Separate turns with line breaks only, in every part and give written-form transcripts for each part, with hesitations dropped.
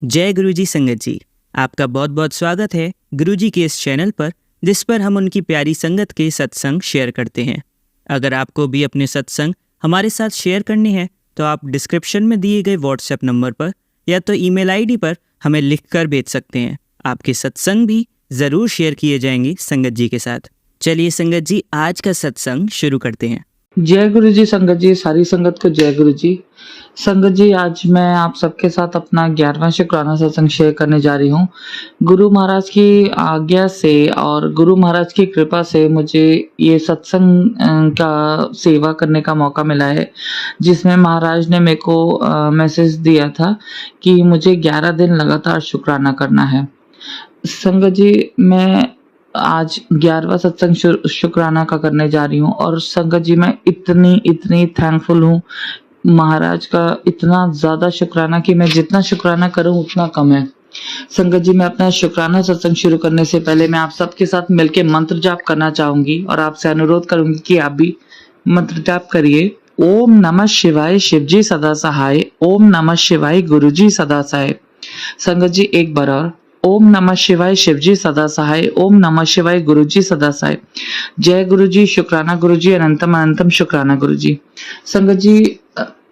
जय गुरुजी संगत जी, आपका बहुत बहुत स्वागत है गुरुजी के इस चैनल पर, जिस पर हम उनकी प्यारी संगत के सत्संग शेयर करते हैं। अगर आपको भी अपने सत्संग हमारे साथ शेयर करने हैं तो आप डिस्क्रिप्शन में दिए गए व्हाट्सएप नंबर पर या तो ईमेल आईडी पर हमें लिखकर भेज सकते हैं। आपके सत्संग भी ज़रूर शेयर किए जाएंगे संगत जी के साथ। चलिए संगत जी, आज का सत्संग शुरू करते हैं।
जय गुरु जी संगत जी, सारी संगत को जय गुरु जी। संगत जी, आज मैं आप सबके साथ अपना 11वां शुक्राना सत्संग शेयर करने जा रही हूँ। गुरु महाराज की आज्ञा से और गुरु महाराज की कृपा से मुझे ये सत्संग का सेवा करने का मौका मिला है, जिसमें महाराज ने मेरे को मैसेज दिया था कि मुझे 11 दिन लगातार शुक्राना करना है। संगत जी, मैं आज 11वां सत्संग शुक्राना का करने जा रही हूँ और संगत जी मैं इतनी थैंकफुल हूँ महाराज का, इतना ज्यादा शुक्राना कि मैं जितना शुक्राना करूँ उतना कम है। संगत जी, मैं अपना शुक्राना सत्संग शुरू करने से पहले मैं आप सबके साथ मिलके मंत्र जाप करना चाहूंगी और आपसे अनुरोध करूंगी कि आप भी मंत्र जाप करिए। ओम नमः शिवाय शिवजी सदा सहाय, ओम नमः शिवाय गुरुजी सदा सहाय। संगत जी एक बार और, ओम नमः शिवाय शिवजी सदा सहाय, ओम नमः शिवाय गुरुजी सदा सहाय। जय गुरुजी, शुक्राना गुरुजी, अनंतम अनंतम शुक्राना गुरुजी। संगत जी,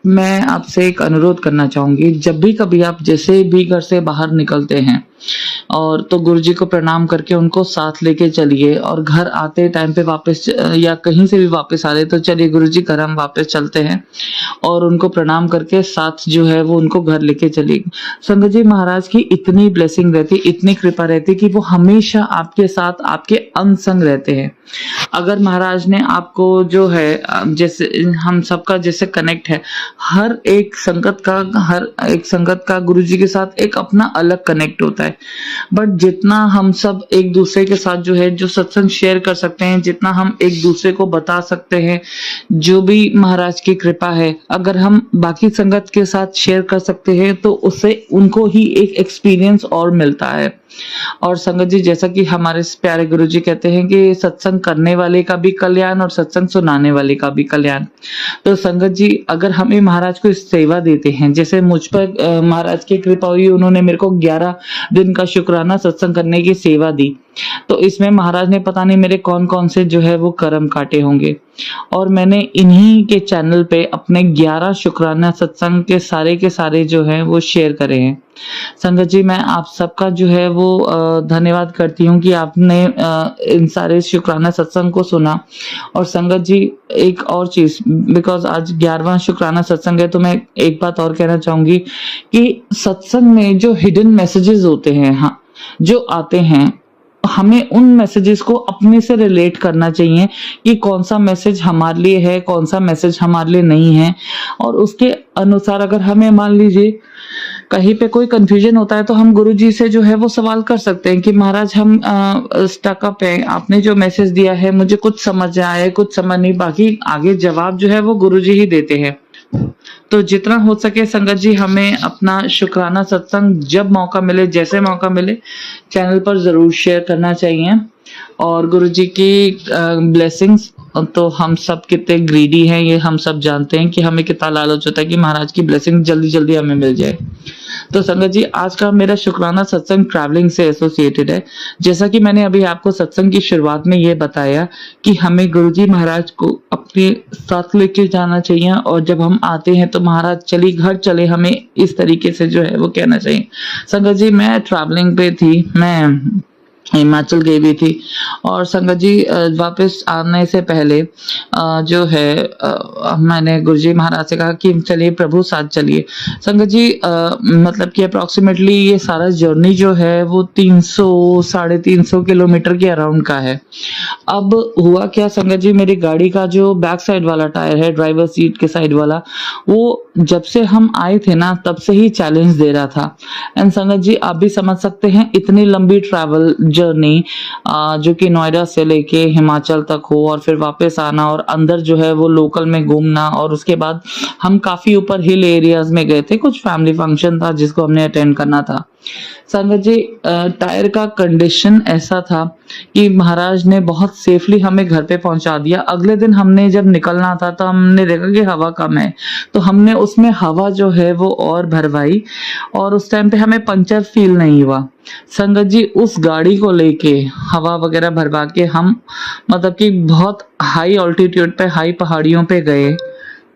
मैं आपसे एक अनुरोध करना चाहूंगी, जब भी कभी आप जैसे भी घर से बाहर निकलते हैं और तो गुरुजी को प्रणाम करके उनको साथ लेके चलिए, और घर आते टाइम पे वापस या कहीं से भी वापस आ रहे तो चलिए गुरुजी घर हम वापस चलते हैं और उनको प्रणाम करके साथ जो है वो उनको घर लेके चलिए। संगत जी, महाराज की इतनी ब्लेसिंग रहती, इतनी कृपा रहती कि वो हमेशा आपके साथ आपके अंग संग रहते हैं। अगर महाराज ने आपको जो है, जैसे हम सबका जैसे कनेक्ट है, हर एक संगत का गुरुजी के साथ एक अपना अलग कनेक्ट होता है, बट जितना हम सब एक दूसरे के साथ जो है जो सत्संग शेयर कर सकते हैं, जितना हम एक दूसरे को बता सकते हैं, जो भी महाराज की कृपा है, अगर हम बाकी संगत के साथ शेयर कर सकते हैं तो उससे उनको ही एक एक्सपीरियंस और मिलता है। और संगत जी, जैसा कि हमारे प्यारे गुरुजी कहते हैं कि सत्संग करने वाले का भी कल्याण और सत्संग सुनाने वाले का भी कल्याण। तो संगत जी, अगर हमें महाराज को इस सेवा देते हैं, जैसे मुझ पर महाराज की कृपा हुई, उन्होंने मेरे को 11 दिन का शुक्राना सत्संग करने की सेवा दी, तो इसमें महाराज ने पता नहीं मेरे कौन कौन से जो है वो कर्म काटे होंगे, और मैंने इन्हीं के चैनल पे अपने 11 शुक्राना सत्संग के सारे जो है वो शेयर करे हैं। संगत जी, मैं आप सबका जो है वो धन्यवाद करती हूँ कि आपने इन सारे शुक्राना सत्संग को सुना। और संगत जी, एक और चीज, बिकॉज आज 11वां शुक्राना सत्संग है, तो मैं एक बात और कहना चाहूंगी कि सत्संग में जो हिडन मैसेजेस होते हैं, हाँ, जो आते हैं, हमें उन मैसेजेस को अपने से रिलेट करना चाहिए कि कौन सा मैसेज हमारे लिए है, कौन सा मैसेज हमारे लिए नहीं है, और उसके अनुसार अगर हमें मान लीजिए कहीं पे कोई कंफ्यूजन होता है तो हम गुरुजी से जो है वो सवाल कर सकते हैं कि महाराज हम स्टक अप है, आपने जो मैसेज दिया है मुझे कुछ समझ आया है, कुछ समझ नहीं, बाकी आगे जवाब जो है वो गुरुजी ही देते हैं। तो जितना हो सके संगत जी, हमें अपना शुक्राना सत्संग जब मौका मिले, जैसे मौका मिले, चैनल पर जरूर शेयर करना चाहिए। और गुरुजी की ब्लेसिंग्स, तो हम सब कितने ग्रीडी हैं ये हम सब जानते हैं कि हमें कितना लालच होता है कि महाराज की ब्लेसिंग जल्दी जल्दी हमें मिल जाए। तो संगत जी, आज का मेरा शुक्राना सत्संग ट्रैवलिंग से एसोसिएटेड है। जैसा कि मैंने अभी आपको सत्संग की शुरुआत में ये बताया कि हमें गुरुजी महाराज को अपने साथ लेके जाना चाहिए, और जब हम आते हैं तो महाराज चलिए घर चले, हमें इस तरीके से जो है वो कहना चाहिए। संगत जी, मैं ट्रैवलिंग पे थी, मैं हिमाचल गई हुई थी, और संगत जी वापस आने से पहले जो है मैंने गुरुजी महाराज से कहा कि चलिए प्रभु साथ चलिए। संगत जी, मतलब कि अप्रोक्सीमेटली ये सारा जर्नी जो है वो 300-350 किलोमीटर के अराउंड का है। अब हुआ क्या संगत जी, मेरी गाड़ी का जो बैक साइड वाला टायर है, ड्राइवर सीट के साइड वाला, वो जब से हम आए थे ना तब से ही चैलेंज दे रहा था। एंड संगत जी, आप भी समझ सकते हैं, इतनी लंबी ट्रैवल जर्नी जो कि नोएडा से लेके हिमाचल तक हो, और फिर वापस आना, और अंदर जो है वो लोकल में घूमना, और उसके बाद हम काफी ऊपर हिल एरियाज में गए थे, कुछ फैमिली फंक्शन था जिसको हमने अटेंड करना था। संगत जी टायर का कंडीशन ऐसा था कि महाराज ने बहुत सेफली हमें घर पे पहुंचा दिया। अगले दिन हमने जब निकलना था तो हमने देखा कि हवा कम है, तो हमने उसमें हवा जो है वो और भरवाई और उस टाइम पे हमें पंचर फील नहीं हुआ। संगत जी उस गाड़ी को लेके हवा वगैरह भरवा के हम मतलब कि बहुत हाई ऑल्टीट्यूड पे, हाई पहाड़ियों पे गए।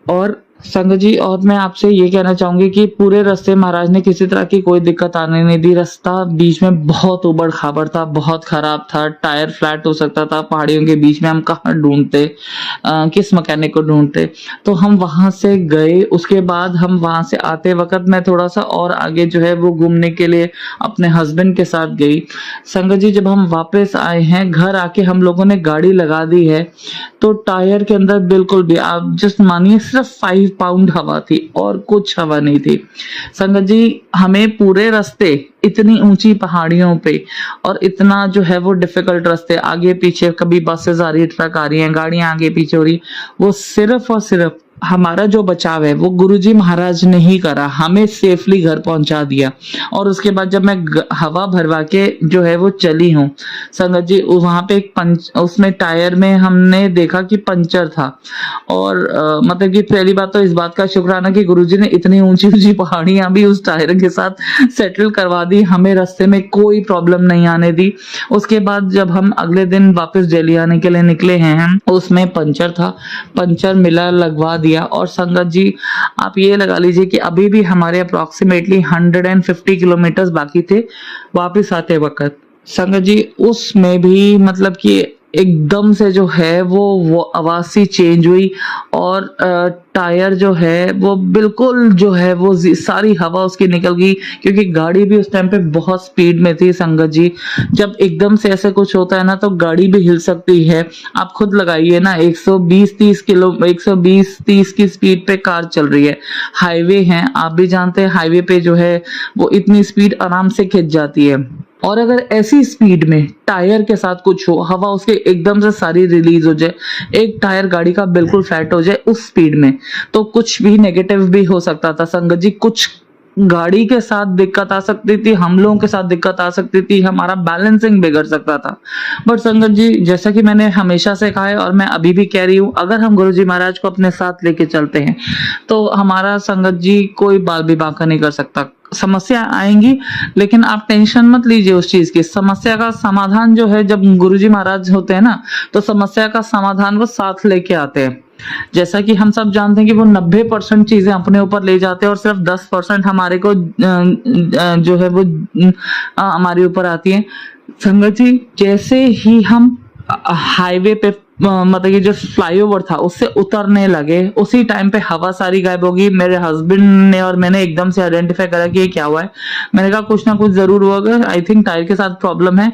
और संगत जी और मैं आपसे ये कहना चाहूंगी कि पूरे रास्ते महाराज ने किसी तरह की कोई दिक्कत आने नहीं दी। रास्ता बीच में बहुत उबड़ खाबड़ था, बहुत खराब था, टायर फ्लैट हो सकता था। पहाड़ियों के बीच में हम कहाँ ढूंढते, किस मैकेनिक को ढूंढते। तो हम वहां से गए। उसके बाद हम वहां से आते वक्त मैं थोड़ा सा और आगे जो है वो घूमने के लिए अपने हस्बैंड के साथ गई। संगत जी जब हम वापस आए हैं घर आके हम लोगों ने गाड़ी लगा दी है, तो टायर के अंदर बिल्कुल भी आप जस्ट मानिए सिर्फ 5 पाउंड हवा थी और कुछ हवा नहीं थी। संगत जी हमें पूरे रास्ते इतनी ऊंची पहाड़ियों पे और इतना जो है वो डिफिकल्ट रास्ते, आगे पीछे कभी बसेस आ रही है, ट्रक आ रही हैं, गाड़ियां आगे पीछे हो रही, वो सिर्फ और सिर्फ हमारा जो बचाव है वो गुरुजी महाराज ने ही करा, हमें सेफली घर पहुंचा दिया। और उसके बाद जब मैं हवा भरवा के जो है वो चली हूँ संगत जी, वहां पे एक उसमें टायर में हमने देखा कि पंचर था। और मतलब कि पहली बात तो इस बात का शुक्राना कि गुरुजी ने इतनी ऊंची ऊंची पहाड़ियां भी उस टायर के साथ सेटल करवा दी, हमें रास्ते में कोई प्रॉब्लम नहीं आने दी। उसके बाद जब हम अगले दिन वापस दिल्ली आने के लिए निकले हैं, उसमें पंचर था, पंचर मिला, लगवा दिया। और संगत जी आप ये लगा लीजिए कि अभी भी हमारे अप्रोक्सीमेटली 150 किलोमीटर बाकी थे वापस आते वक्त। संगत जी उसमें भी मतलब कि एकदम से जो है वो आवाज सी चेंज हुई और टायर जो है वो बिल्कुल जो है वो सारी हवा उसकी निकल गई, क्योंकि गाड़ी भी उस टाइम पे बहुत स्पीड में थी। संगत जी जब एकदम से ऐसे कुछ होता है ना तो गाड़ी भी हिल सकती है। आप खुद लगाइए ना 120-30 की स्पीड पे कार चल रही है, हाईवे है, आप भी जानते हैं हाईवे पे जो है वो इतनी स्पीड आराम से खिंच जाती है। और अगर ऐसी स्पीड में टायर के साथ कुछ हो, हवा उसके एकदम से सारी रिलीज हो जाए, एक टायर गाड़ी का बिल्कुल फ्लैट हो जाए उस स्पीड में, तो कुछ भी नेगेटिव भी हो सकता था। संगत जी कुछ गाड़ी के साथ दिक्कत आ सकती थी, हम लोगों के साथ दिक्कत आ सकती थी, हमारा बैलेंसिंग बिगड़ सकता था। बट संगत जी जैसा कि मैंने हमेशा से कहा है और मैं अभी भी कह रही हूँ, अगर हम गुरुजी महाराज को अपने साथ लेके चलते हैं तो हमारा संगत जी कोई बाल भी बांका नहीं कर सकता। समस्या आएंगी लेकिन आप टेंशन मत लीजिए उस चीज की। समस्या का समाधान जो है जब गुरुजी महाराज होते हैं ना तो समस्या का समाधान वो साथ लेके आते हैं। जैसा कि हम सब जानते हैं कि वो 90% चीजें अपने ऊपर ले जाते हैं और सिर्फ 10% हमारे को जो है वो हमारे ऊपर आती है। संगत जी जैसे ही हम हाईवे पे मतलब कि जो फ्लाईओवर था उससे उतरने लगे उसी टाइम पे हवा सारी गायब होगी। मेरे हस्बैंड ने और मैंने एकदम से आइडेंटिफाई करा कि ये क्या हुआ है। मैंने कहा कुछ ना कुछ जरूर होगा, आई थिंक टायर के साथ प्रॉब्लम है,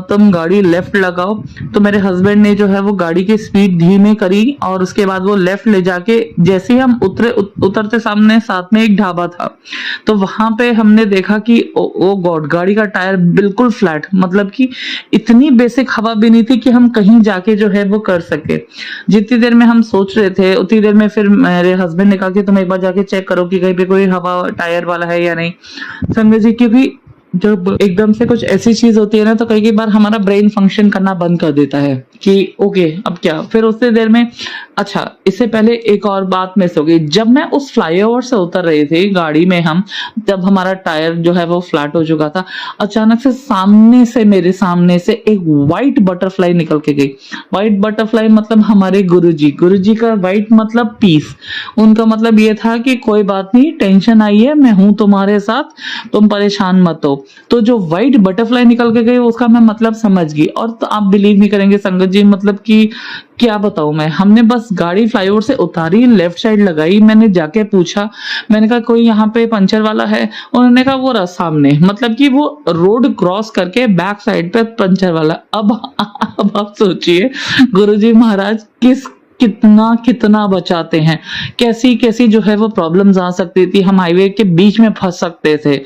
तुम गाड़ी लेफ्ट लगाओ। तो मेरे हस्बैंड ने जो है वो गाड़ी की स्पीड धीमे करी और उसके बाद वो लेफ्ट ले जाके, जैसे ही हम उतरते सामने साथ में एक ढाबा था, तो वहां पे हमने देखा कि ओ गॉड गाड़ी का टायर बिल्कुल फ्लैट, मतलब कि इतनी बेसिक हवा भी नहीं थी कि हम कहीं जाके जो है वो कर सके। जितनी देर में हम सोच रहे थे उतनी देर में फिर मेरे हस्बैंड ने कहा कि तुम एक बार जाके चेक करो कि कहीं पे कोई हवा टायर वाला है या नहीं। समझ जी क्योंकि जब एकदम से कुछ ऐसी चीज होती है ना तो कई बार हमारा ब्रेन फंक्शन करना बंद कर देता है कि ओके अब क्या। फिर उतनी देर में अच्छा इससे पहले एक और बात मिस हो गई। जब मैं उस फ्लाईओवर से उतर रही थी गाड़ी में हम, जब हमारा टायर जो है वो फ्लैट हो चुका था, अचानक से मेरे सामने से एक व्हाइट बटरफ्लाई निकल के गई। व्हाइट बटरफ्लाई मतलब हमारे गुरुजी का व्हाइट मतलब पीस। उनका मतलब ये था कि कोई बात नहीं, टेंशन आई है, मैं हूं तुम्हारे साथ, तुम परेशान मत हो। तो जो व्हाइट बटरफ्लाई निकल के गई उसका मैं मतलब समझ गई। और तो आप बिलीव नहीं करेंगे संगत जी, मतलब कि क्या बताऊं मैं, हमने बस गाड़ी फ्लाईओवर से उतारी, लेफ्ट साइड लगाई, मैंने जाके पूछा, मैंने कहा कोई यहाँ पे पंचर वाला है? उन्होंने कहा वो रहा सामने, मतलब कि वो रोड क्रॉस करके बैक साइड पे पंचर वाला। अब आप सोचिए गुरुजी महाराज कितना बचाते हैं, कैसी जो है वो प्रॉब्लम्स आ सकती थी, हम हाईवे के बीच में फंस सकते थे।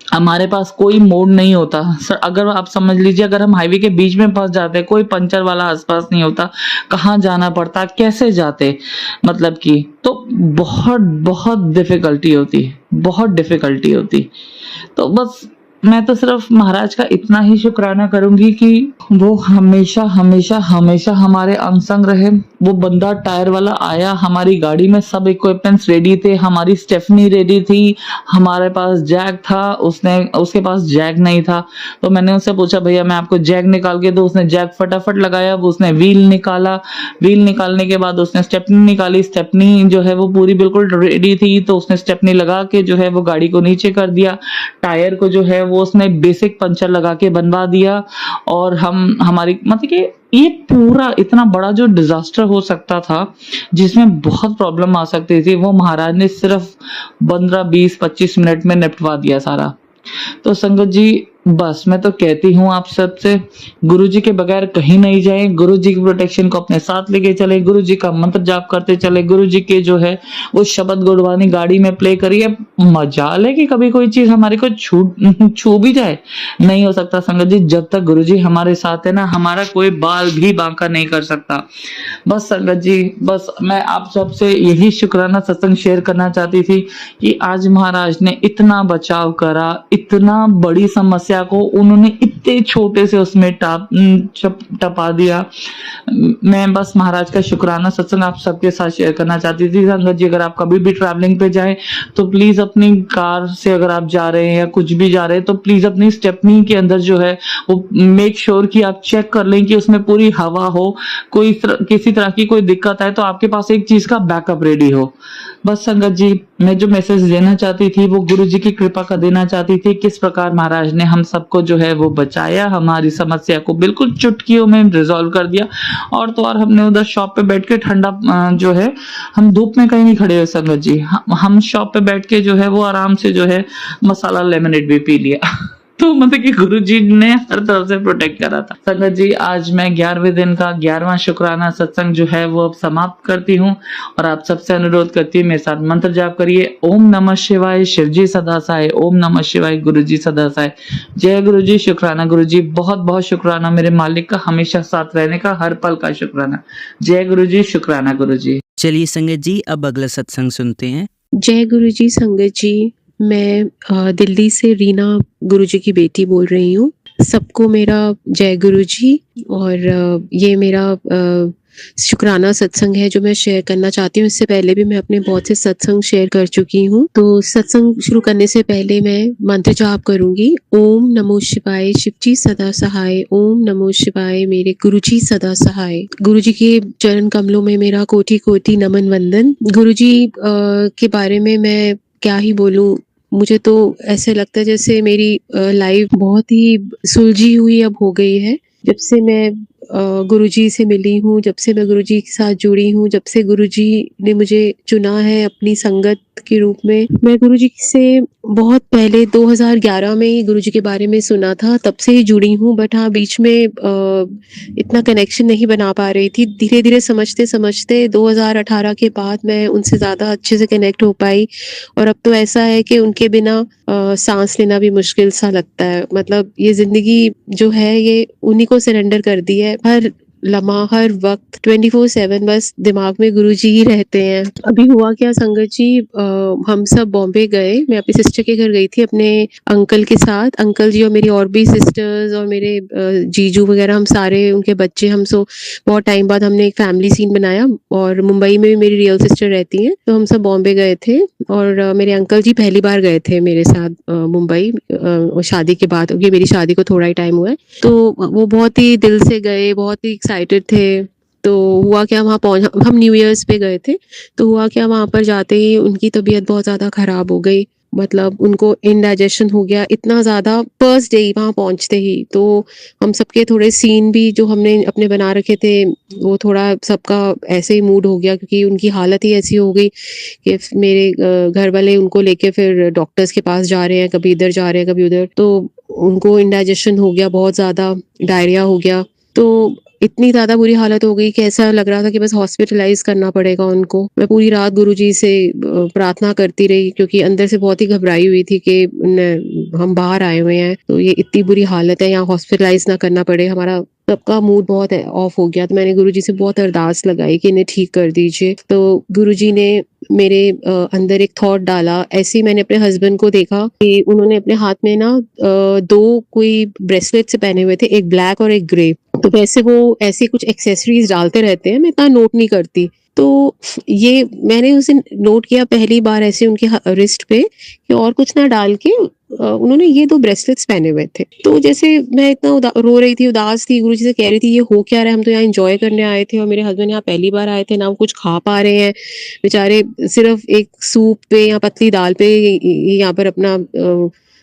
हमारे पास कोई मोड़ नहीं होता सर। अगर आप समझ लीजिए, अगर हम हाईवे के बीच में फंस जाते, कोई पंचर वाला आसपास नहीं होता, कहाँ जाना पड़ता, कैसे जाते, मतलब कि तो बहुत बहुत डिफिकल्टी होती, बहुत डिफिकल्टी होती। तो बस मैं तो सिर्फ महाराज का इतना ही शुक्राना करूंगी कि वो हमेशा हमेशा हमेशा हमारे अंग संग रहे। वो बंदा टायर वाला आया, हमारी गाड़ी में सब इक्विपमेंट्स रेडी थे, हमारी स्टेफनी रेडी थी, हमारे पास जैक था, उसके पास जैक नहीं था। तो मैंने उससे पूछा भैया मैं आपको जैक निकाल के दो, उसने जैक फटाफट लगाया, वो उसने व्हील निकाला, व्हील निकालने के बाद उसने स्टेपनी निकाली, स्टेपनी जो है वो पूरी बिल्कुल रेडी थी, तो उसने स्टेपनी लगा के जो है वो गाड़ी को नीचे कर दिया, टायर को जो है वो उसने बेसिक पंचर लगा के बनवा दिया। और हमारी मतलब कि ये पूरा इतना बड़ा जो डिजास्टर हो सकता था, जिसमें बहुत प्रॉब्लम आ सकती थी, वो महाराज ने सिर्फ 15 20 25 मिनट में निपटवा दिया सारा। तो संगत जी बस मैं तो कहती हूँ आप सबसे, गुरु जी के बगैर कहीं नहीं जाए, गुरु जी की प्रोटेक्शन को अपने साथ लेके चले, गुरु जी का मंत्र जाप करते चले, गुरु जी के जो है वो शब्द गुरबानी गाड़ी में प्ले करिए। मजाल है कि कभी कोई चीज हमारे को छू भी जाए, नहीं हो सकता संगत जी। जब तक गुरु जी हमारे साथ है ना, हमारा कोई बाल भी बांका नहीं कर सकता। बस संगत जी, बस मैं आप सबसे यही शुक्राना सत्संग शेयर करना चाहती थी कि आज महाराज ने इतना बचाव करा, इतना बड़ी समस्या को उन्होंने इतने छोटे से उसमें टपा दिया। मैं बस महाराज का शुक्राना सत्संग आप सबके साथ शेयर करना चाहती थी। संगत जी अगर आप कभी भी ट्रैवलिंग पे जाएं तो प्लीज अपनी कार से अगर आप जा रहे हैं या कुछ भी जा रहे हैं तो प्लीज अपनी स्टेपनी के अंदर जो है वो मेक श्योर कि आप चेक कर लें कि उसमें पूरी हवा हो, किसी तरह की कोई दिक्कत आए तो आपके पास एक चीज का बैकअप रेडी हो। बस संगत जी मैं जो मैसेज देना चाहती थी वो गुरु जी की कृपा का देना चाहती थी, किस प्रकार महाराज ने हम सबको जो है वो बचाया, हमारी समस्या को बिल्कुल चुटकियों में रिजॉल्व कर दिया। और तो और हमने उधर शॉप पे बैठ के ठंडा जो है, हम धूप में कहीं नहीं खड़े हुए संगत जी, हम शॉप पे बैठ के जो है वो आराम से जो है मसाला लेमनेड भी पी लिया। तो मतलब कि गुरु जी ने हर तरफ से प्रोटेक्ट करा था। संगत जी आज मैं 11वें दिन का 11वां शुक्राना सत्संग जो है वो अब समाप्त करती हूँ और आप सबसे अनुरोध करती हूँ मेरे साथ मंत्र जाप करिए। ओम नमः शिवाय, शिव जी सदा सहाय। ओम नमः शिवाय, गुरु जी सदा सहाय। जय गुरु जी। शुक्राना गुरु जी, बहुत बहुत शुक्राना मेरे मालिक का, हमेशा साथ रहने का, हर पल का शुक्राना। जय गुरु जी। शुक्राना गुरु जी।
चलिए संगत जी अब अगला सत्संग सुनते हैं।
जय गुरु जी। संगत जी मैं दिल्ली से रीना गुरु जी की बेटी बोल रही हूँ। सबको मेरा जय गुरु जी। और ये मेरा शुक्राना सत्संग है जो मैं शेयर करना चाहती हूँ। इससे पहले भी मैं अपने बहुत से सत्संग शेयर कर चुकी हूँ। तो सत्संग शुरू करने से पहले मैं मंत्र जाप करूंगी। ओम नमो शिवाय, शिव जी सदा सहाय। ओम नमो शिवाय, मेरे गुरु जी सदा सहाय। गुरु जी के चरण कमलों में मेरा कोटि कोटि नमन वंदन। गुरु जी के बारे में मैं क्या ही बोलूं, मुझे तो ऐसे लगता है जैसे मेरी लाइफ बहुत ही सुलझी हुई अब हो गई है। जब से मैं गुरुजी से मिली हूँ, जब से मैं गुरुजी के साथ जुड़ी हूँ, जब से गुरुजी ने मुझे चुना है अपनी संगत के रूप में। मैं गुरुजी से बहुत पहले 2011 में ही गुरुजी के बारे में सुना था, तब से ही जुड़ी हूँ। बट हाँ, बीच में इतना कनेक्शन नहीं बना पा रही थी। धीरे धीरे समझते समझते 2018 के बाद मैं उनसे ज़्यादा अच्छे से कनेक्ट हो पाई। और अब तो ऐसा है कि उनके बिना सांस लेना भी मुश्किल सा लगता है। मतलब ये जिंदगी जो है ये उन्हीं को सरेंडर कर दी है। हर लम्हा, हर वक्त 24/7 बस दिमाग में गुरुजी ही रहते हैं। अभी हुआ क्या संगत जी, हम सब बॉम्बे गए। मैं अपनी सिस्टर के घर गई थी अपने अंकल के साथ। अंकल जी और मेरी और भी सिस्टर्स और मेरे जीजू वगैरह, हम सारे, उनके बच्चे, हम सो बहुत टाइम बाद हमने एक फैमिली सीन बनाया। और मुंबई में भी मेरी रियल सिस्टर रहती हैं, तो हम सब बॉम्बे गए थे। और मेरे अंकल जी पहली बार गए थे मेरे साथ मुंबई शादी के बाद। ये मेरी शादी को थोड़ा ही टाइम हुआ है, तो वो बहुत ही दिल से गए, बहुत ही एक्साइटेड थे। तो हुआ क्या, वहाँ पहुंच, हम न्यू ईयर्स पे गए थे। तो हुआ क्या, वहाँ पर जाते ही उनकी तबीयत बहुत ज़्यादा ख़राब हो गई। मतलब उनको इनडाइजेशन हो गया इतना ज़्यादा फर्स्ट डे ही वहाँ पहुँचते ही। तो हम सबके थोड़े सीन भी जो हमने अपने बना रखे थे, वो थोड़ा सबका ऐसे ही मूड हो गया, क्योंकि उनकी हालत ही ऐसी हो गई कि मेरे घर वाले उनको लेके फिर डॉक्टर्स के पास जा रहे हैं, कभी इधर जा रहे हैं कभी उधर। तो उनको इंडाइजेशन हो गया बहुत ज़्यादा, डायरिया हो गया। तो इतनी ज़्यादा बुरी हालत हो गई कि ऐसा लग रहा था कि बस हॉस्पिटलाइज़ करना पड़ेगा उनको। मैं पूरी रात गुरुजी से प्रार्थना करती रही, क्योंकि अंदर से बहुत ही घबराई हुई थी कि न हम बाहर आए हुए हैं, तो ये इतनी बुरी हालत है, यहाँ हॉस्पिटलाइज़ ना करना पड़े। हमारा सबका मूड बहुत ऑफ हो गया, तो मैंने गुरुजी से बहुत अरदास लगाई कि इन्हें ठीक कर दीजिए। तो गुरुजी ने मेरे अंदर एक थॉट डाला। ऐसे ही मैंने अपने हस्बैंड को देखा कि उन्होंने अपने हाथ में ना 2 कोई ब्रेसलेट से पहने हुए थे, एक ब्लैक और एक ग्रे। तो वैसे वो ऐसे कुछ एक्सेसरीज़ डालते रहते हैं, मैं इतना नोट नहीं करती। तो ये मैंने उस दिन नोट किया पहली बार ऐसे उनके रिस्ट पे कि और कुछ ना डाल के उन्होंने ये 2 ब्रेसलेट्स पहने हुए थे। तो जैसे मैं इतना रो रही थी, उदास थी, गुरुजी से कह रही थी ये हो क्या रहा है? हम तो यहाँ एन्जॉय करने आए थे और मेरे हस्बैंड यहाँ पहली बार आए थे, ना वो कुछ खा पा रहे हैं। बेचारे सिर्फ़ एक सूप पे या पतली दाल पे यहाँ पर अपना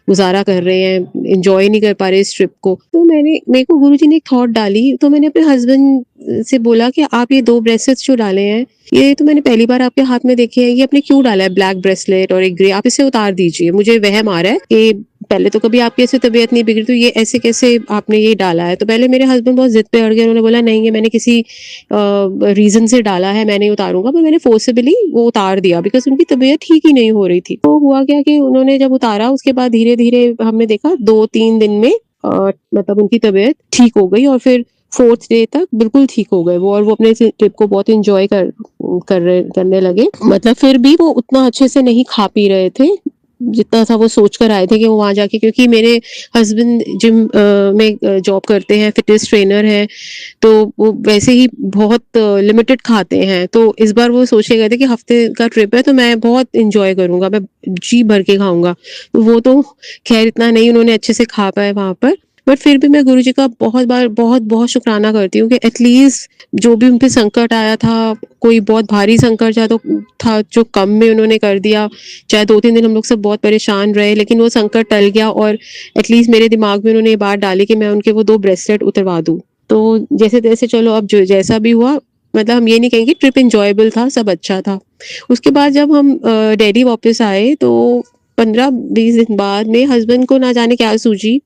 गुज़ारा कर रहे हैं, एन्जॉय नहीं कर पा रहे इस ट्रिप को। तो मेरे को गुरुजी ने एक थॉट डाली, तो मैंने अपने हस्बैंड से बोला कि आप ये 2 ब्रेसलेट्स जो डाले हैं, ये तो मैंने पहली बार आपके हाथ में देखे हैं, ये आपने क्यों डाला है ब्लैक ब्रेसलेट और एक ग्रे? आप इसे उतार दीजिए। मुझे वहम आ रहा है कि पहले तो कभी आपकी ऐसे तबीयत नहीं बिगड़ी, तो ये ऐसे कैसे आपने ये डाला है? तो पहले मेरे हस्बैंड बहुत ज़िद पे अड़ गए, उन्होंने बोला नहीं, ये मैंने किसी रीज़न से डाला है, मैं नहीं उतारूँगा। पर मैंने फ़ोर्सेबली वो उतार दिया, बिकॉज़ उनकी तबीयत ठीक ही नहीं हो रही थी। तो हुआ क्या कि उन्होंने जब उतारा, उसके बाद धीरे-धीरे हमने देखा 2-3 दिन में मतलब उनकी तबीयत ठीक हो गई और फिर 4th डे तक बिल्कुल ठीक हो गए वो, और वो अपने इस ट्रिप को बहुत एन्जॉय करने लगे। मतलब फिर भी वो उतना अच्छे से नहीं खा पी रहे थे, जितना था वो सोच कर आए थे कि वो वहाँ जाके, क्योंकि मेरे हस्बैंड जिम में जॉब करते हैं, फिटनेस ट्रेनर हैं, तो वो वैसे ही बहुत लिमिटेड खाते हैं। तो इस बार वो सोच के गए थे कि हफ्ते का ट्रिप है तो मैं बहुत एन्जॉय करूँगा, मैं जी भर के खाऊँगा। तो वो तो ख़ैर इतना नहीं उन्होंने अच्छे से खा पाए वहाँ पर। बट फिर भी मैं गुरुजी का बहुत बार बहुत-बहुत शुकराना करती हूँ कि एटलीस्ट जो भी उन पे संकट आया था, कोई बहुत भारी संकट था जो कम में उन्होंने कर दिया। चाहे 2-3 दिन हम लोग सब बहुत परेशान रहे, लेकिन वो संकट टल गया और एटलीस्ट मेरे दिमाग में उन्होंने ये बात डाली कि मैं उनके वो 2 ब्रेसलेट उतरवा दूँ। तो जैसे-तैसे चलो, अब जो जैसा भी हुआ, मतलब हम ये नहीं कहेंगे, ट्रिप एन्जॉयबल था, सब अच्छा था। उसके बाद जब हम दिल्ली वापस आए, तो 15-20 दिन बाद मेरे हस्बैंड को ना जाने क्या सूझी,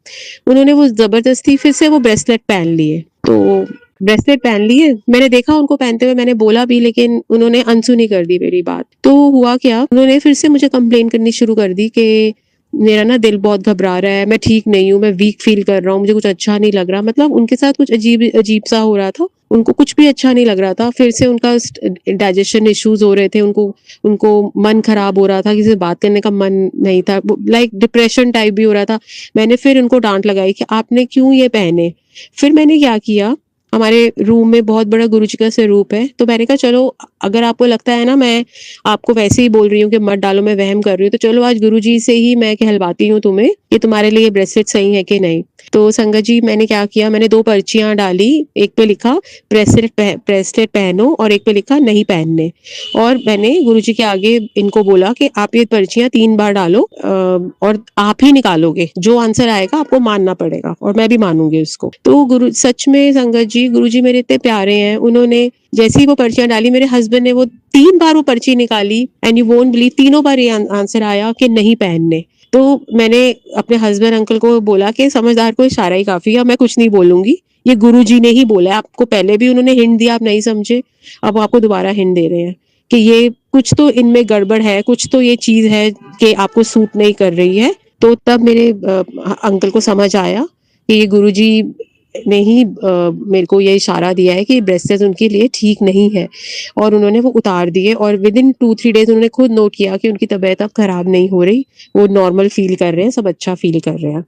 उन्होंने वो ज़बरदस्ती फिर से वो ब्रेसलेट पहन लिए। तो ब्रेसलेट पहन लिए, मैंने देखा उनको पहनते हुए, मैंने बोला भी, लेकिन उन्होंने अनसुनी कर दी मेरी बात। तो हुआ क्या, उन्होंने फिर से मुझे कंप्लेन करनी शुरू कर दी कि मेरा ना दिल बहुत घबरा रहा है, मैं ठीक नहीं हूँ, मैं वीक फ़ील कर रहा हूँ, मुझे कुछ अच्छा नहीं लग रहा। मतलब उनके साथ कुछ अजीब-सा हो रहा था, उनको कुछ भी अच्छा नहीं लग रहा था। फिर से उनका डाइजेशन इश्यूज़ हो रहे थे, उनको उनको मन खराब हो रहा था, किसी से बात करने का मन नहीं था, लाइक डिप्रेशन टाइप भी हो रहा था। मैंने फिर उनको डाँट लगाई कि आपने क्यों ये पहने? फिर मैंने क्या किया, हमारे रूम में बहुत बड़ा गुरुजी का स्वरूप है, तो मैंने कहा चलो, अगर आपको लगता है ना मैं आपको वैसे ही बोल रही हूँ कि मत डालो, मैं वहम कर रही हूँ, तो चलो आज गुरुजी से ही मैं कहलवाती हूँ तुम्हें कि तुम्हारे लिए ये ब्रेसलेट सही है कि नहीं। तो संगत जी, मैंने क्या किया, मैंने 2 पर्चियाँ डाली, एक पे लिखा ब्रेसलेट पहनो और एक पे लिखा नहीं पहनने। और मैंने गुरुजी के आगे इनको बोला कि आप ये पर्चियाँ 3 बार डालो और आप ही निकालोगे, जो आंसर आएगा आपको मानना पड़ेगा और मैं भी मानूँगी उसको। तो गुरु सच में संगत जी, गुरुजी मेरे इतने प्यारे हैं, उन्होंने जैसे ही वो पर्चियाँ डाली, मेरे हस्बैंड ने वो 3 बार वो पर्ची निकाली, एंड यू वोंट बिलीव, तीनों बार ये आंसर आया कि नहीं पहनने। तो मैंने अपने हस्बैंड अंकल को बोला कि समझदार को इशारा ही काफ़ी है, मैं कुछ नहीं बोलूँगी, ये गुरुजी ने ही बोला है, आपको पहले भी उन्होंने हिंट दिया, आप नहीं समझे, अब वो आपको दोबारा हिंट दे रहे हैं कि ये कुछ तो इनमें गड़बड़ है, कुछ तो ये चीज़ है कि आपको सूट नहीं कर रही है। तो तब मेरे अंकल को समझ आया कि ये गुरुजी ने ही मेरे को ये इशारा दिया है कि ब्रेसलेट्स उनके लिए ठीक नहीं है, और उन्होंने वो उतार दिए, और विदिन 2-3 डेज़ उन्होंने खुद नोट किया कि उनकी तबीयत अब खराब नहीं हो रही, वो नॉर्मल फ़ील कर रहे हैं, सब अच्छा फ़ील कर रहे हैं।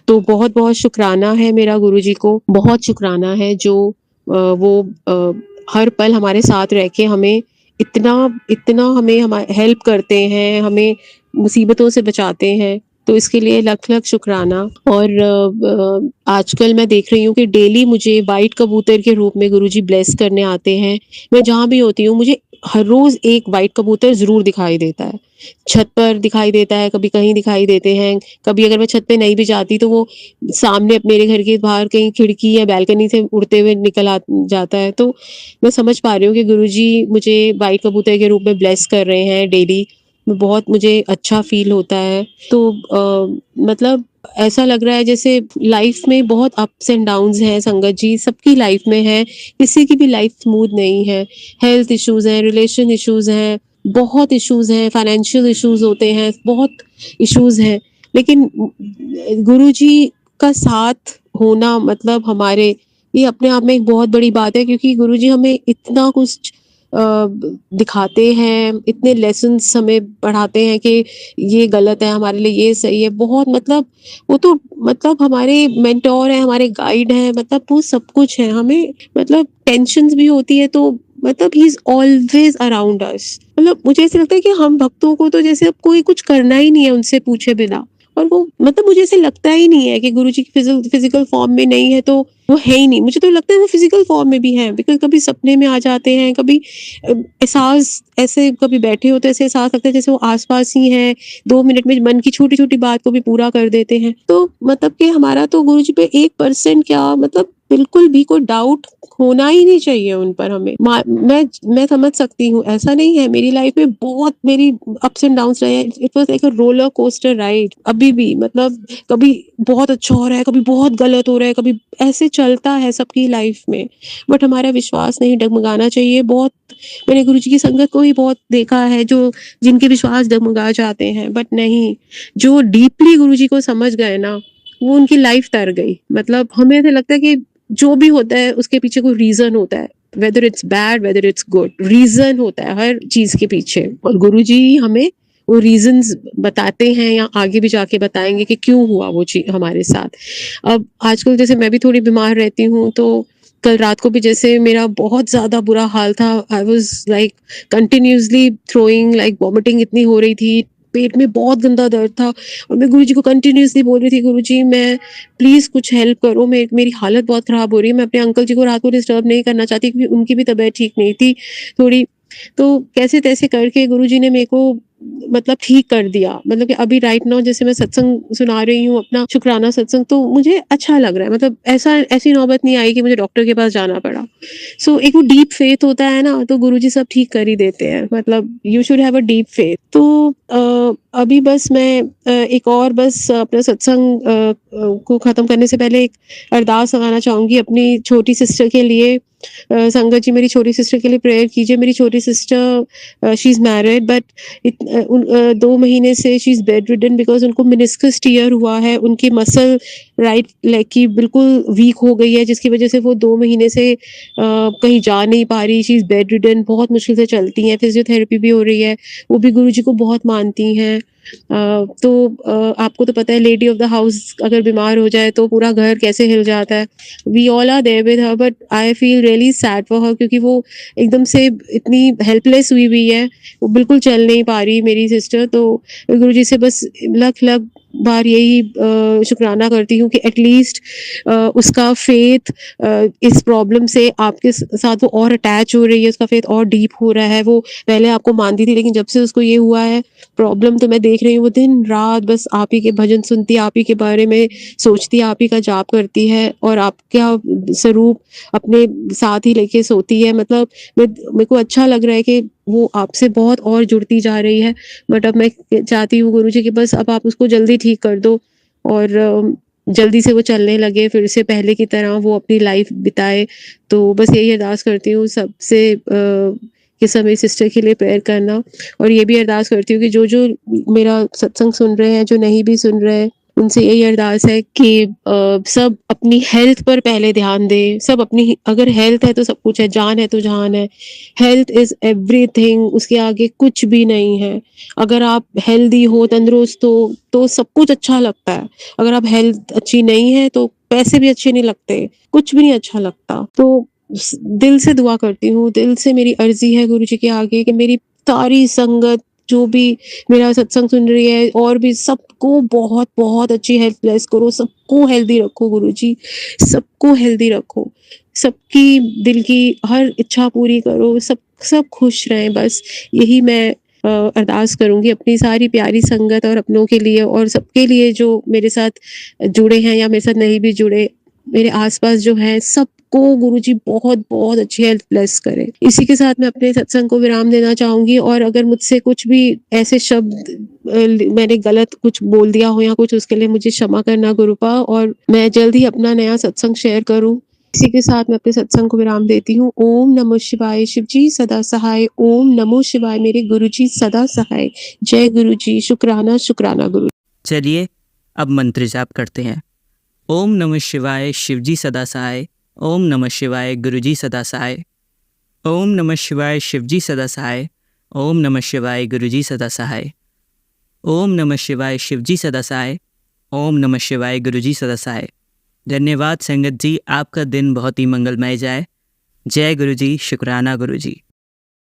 तो बहुत-बहुत शुकराना है मेरा गुरुजी को, बहुत शुकराना है जो वो हर पल हमारे साथ रह के हमें इतना इतना हमें हेल्प करते हैं, हमें मुसीबतों से बचाते हैं। तो इसके लिए लख-लख शुकराना। और आजकल मैं देख रही हूँ कि डेली मुझे व्हाइट कबूतर के रूप में गुरुजी ब्लेस करने आते हैं। मैं जहाँ भी होती हूँ, मुझे हर रोज़ एक व्हाइट कबूतर ज़रूर दिखाई देता है। छत पर दिखाई देता है, कभी कहीं दिखाई देते हैं, कभी अगर मैं छत पे नहीं भी जाती तो वो सामने मेरे घर के बाहर कहीं खिड़की या बालकनी से उड़ते हुए निकल जाता है। तो मैं समझ पा रही हूँ कि गुरुजी मुझे व्हाइट कबूतर के रूप में ब्लेस कर रहे हैं डेली। बहुत मुझे अच्छा फ़ील होता है। तो मतलब ऐसा लग रहा है जैसे लाइफ में बहुत अप्स एंड डाउन्स हैं संगत जी, सबकी लाइफ में है, किसी की भी लाइफ स्मूथ नहीं है। हेल्थ इश्यूज़ हैं, रिलेशन इश्यूज़ हैं, बहुत इश्यूज़ हैं, फाइनेंशियल इश्यूज़ होते हैं, बहुत इश्यूज़ हैं। लेकिन गुरुजी का साथ होना मतलब हमारे, ये अपने आप में एक बहुत बड़ी बात है, क्योंकि गुरुजी हमें इतना कुछ दिखाते हैं, इतने लेसन्स हमें पढ़ाते हैं कि ये गलत है, हमारे लिए ये सही है। बहुत मतलब वो तो मतलब हमारे मेंटोर हैं, हमारे गाइड हैं, मतलब वो सब कुछ है। हमें मतलब टेंशन्स भी होती है तो मतलब he is always around us. मतलब मुझे ऐसा लगता है कि हम भक्तों को तो जैसे अब कोई कुछ करना ही नहीं है उनसे पूछे बिना। और वो मतलब मुझे ऐसे लगता ही नहीं है कि गुरुजी की फिज़िकल फॉर्म में नहीं है तो वो है ही नहीं। मुझे तो लगता है वो फिज़िकल फॉर्म में भी हैं, बिकॉज़ कभी सपने में आ जाते हैं, कभी एहसास ऐसे कभी बैठे हो तो ऐसे एहसास लगता है जैसे वो आस-पास ही हैं, 2 मिनट में मन की छोटी-छोटी बात को भी पूरा कर देते हैं। तो मतलब कि हमारा तो गुरुजी पे 1% क्या मतलब बिल्कुल भी कोई डाउट होना ही नहीं चाहिए उन पर हमें। मैं समझ सकती हूँ, ऐसा नहीं है, मेरी लाइफ में बहुत मेरी अप्स एंड डाउन्स रहे हैं। It was like a roller coaster ride. अभी भी मतलब कभी बहुत अच्छा हो रहा है, कभी बहुत गलत हो रहा है, कभी ऐसे चलता है सबकी लाइफ में। बट हमारा विश्वास नहीं डगमगाना चाहिए। बहुत मैंने गुरुजी की संगत को ही बहुत देखा है जो जिनके विश्वास डगमगा जाते हैं, बट नहीं, जो डीपली गुरुजी को समझ गए ना, वो उनकी लाइफ तर गई। मतलब हमें ऐसा लगता है कि जो भी होता है उसके पीछे कोई रीज़न होता है। Whether it's bad, whether it's good, reason होता है हर चीज़ के पीछे, और गुरुजी हमें वो रीज़न्स बताते हैं या आगे भी जाके बताएँगे कि क्यों हुआ वो चीज़ हमारे साथ। अब आजकल जैसे मैं भी थोड़ी बीमार रहती हूँ, तो कल रात को भी जैसे मेरा बहुत ज़्यादा बुरा हाल था। I was like continuously throwing, like vomiting इतनी हो रही थी, पेट में बहुत गंदा दर्द था, और मैं गुरुजी को कंटिन्यूअसली बोल रही थी, गुरुजी मैं प्लीज़ कुछ हेल्प करो, मेरी हालत बहुत ख़राब हो रही है। मैं अपने अंकल जी को रात को डिस्टर्ब नहीं करना चाहती, क्योंकि उनकी भी तबीयत ठीक नहीं थी थोड़ी। तो कैसे-तैसे करके गुरुजी ने मेरे को मतलब ठीक कर दिया। मतलब कि अभी राइट नाउ जैसे मैं सत्संग सुना रही हूँ अपना शुक्राना सत्संग, तो मुझे अच्छा लग रहा है। मतलब ऐसी नौबत नहीं आई कि मुझे डॉक्टर के पास जाना पड़ा। सो एक वो डीप फेथ होता है ना, तो गुरुजी सब ठीक कर ही देते हैं। मतलब you should have a deep faith. तो अभी बस मैं एक और बस अपना सत्संग को ख़त्म करने से पहले एक अरदास लगाना चाहूँगी अपनी छोटी सिस्टर के लिए। संगत जी मेरी छोटी सिस्टर के लिए प्रेयर कीजिए। मेरी छोटी sister she is married, but 2 महीने से she is bed ridden because उनको मेनिस्कस टियर हुआ है। उनकी मसल राइट लेग की बिल्कुल वीक हो गई है, जिसकी वज़ह से वो 2 महीने से कहीं जा नहीं पा रही। शी इज़ बेड रिडन, बहुत मुश्किल से चलती हैं, फिज़ियोथेरेपी भी हो रही है। वो भी गुरुजी को बहुत मानती हैं। तो आपको तो पता है लेडी ऑफ द हाउस अगर बीमार हो जाए तो पूरा घर कैसे हिल जाता है। We all are there with her, but I feel really sad for her, क्योंकि वो एकदम से इतनी हेल्पलेस हुई हुई है। वो बिल्कुल चल नहीं पा रही मेरी सिस्टर। तो गुरुजी से बस लख-लख बार यही शुक्राना करती हूँ कि एटलीस्ट उसका फेथ इस प्रॉब्लम से आपके साथ वो और अटैच हो रही है, उसका फेथ और डीप हो रहा है। वो पहले आपको मानती थी, लेकिन जब से उसको ये हुआ है प्रॉब्लम, तो मैं देख रही हूँ वो दिन रात बस आप ही के भजन सुनती है, आप ही के बारे में सोचती है, आप ही का जाप करती है, और आपका स्वरूप अपने साथ ही लेके सोती है। मतलब मेरे को अच्छा लग रहा है कि वो आपसे बहुत और जुड़ती जा रही है। बट अब मैं चाहती हूँ गुरुजी कि बस अब आप उसको जल्दी ठीक कर दो, और जल्दी से वो चलने लगे, फिर से पहले की तरह वो अपनी लाइफ बिताए। तो बस यही अरदास करती हूँ सबसे कि सब मेरी सिस्टर के लिए प्रेयर करना, और ये भी अरदास करती हूँ कि जो मेरा सत्संग सुन रहे हैं, जो नहीं भी सुन रहे हैं, उनसे यही अरदास है कि सब अपनी हेल्थ पर पहले ध्यान दें। सब अपनी, अगर हेल्थ है तो सब कुछ है, जान है तो जहान है। हेल्थ इज़ एवरीथिंग, उसके आगे कुछ भी नहीं है। अगर आप हेल्दी हो, तंदुरुस्त हो, तो सब कुछ अच्छा लगता है। अगर आप हेल्थ अच्छी नहीं है तो पैसे भी अच्छे नहीं लगते, कुछ भी नहीं अच्छा लगता। तो दिल से दुआ करती हूँ, दिल से मेरी अर्जी है गुरुजी के आगे कि मेरी सारी संगत जो भी मेरा सत्संग सुन रही है, और भी सबको बहुत बहुत अच्छी हेल्थ ब्लेस करो, सबको हेल्दी रखो गुरुजी, सबको हेल्दी रखो, सबकी दिल की हर इच्छा पूरी करो, सब खुश रहें। बस यही मैं अरदास करूँगी अपनी सारी प्यारी संगत और अपनों के लिए, और सबके लिए जो मेरे साथ जुड़े हैं या मेरे साथ नहीं भी जुड़े, मेरे आस-पास जो हैं, सबको गुरुजी बहुत बहुत अच्छी हेल्थ ब्लेस करे। इसी के साथ मैं अपने सत्संग को विराम देना चाहूंगी, और अगर मुझसे कुछ भी ऐसे शब्द मैंने गलत कुछ बोल दिया हो या कुछ, उसके लिए मुझे क्षमा करना गुरुपा, और मैं जल्द ही अपना नया सत्संग शेयर करूं। इसी के साथ मैं अपने सत्संग को विराम देती हूँ। ओम नमो शिवाय। शिवजी सदा सहाय। ओम नमो शिवाय। मेरे गुरुजी सदा सहाय। जय गुरुजी। शुक्राना शुक्राना गुरु।
चलिए अब मंत्र जाप करते हैं। ओम नमः शिवाय, शिवजी सदा सहाय। ओम नमः शिवाय, गुरुजी सदा सहाय। ओम नमः शिवाय, शिवजी सदा सहाय। ओम नमः शिवाय, गुरुजी सदा सहाय। ओम नमः शिवाय, शिवजी सदा सहाय। ओम नमः शिवाय, गुरुजी सदा सहाय। धन्यवाद संगत जी, आपका दिन बहुत ही मंगलमय जाए। जय गुरुजी। शुक्राना गुरुजी।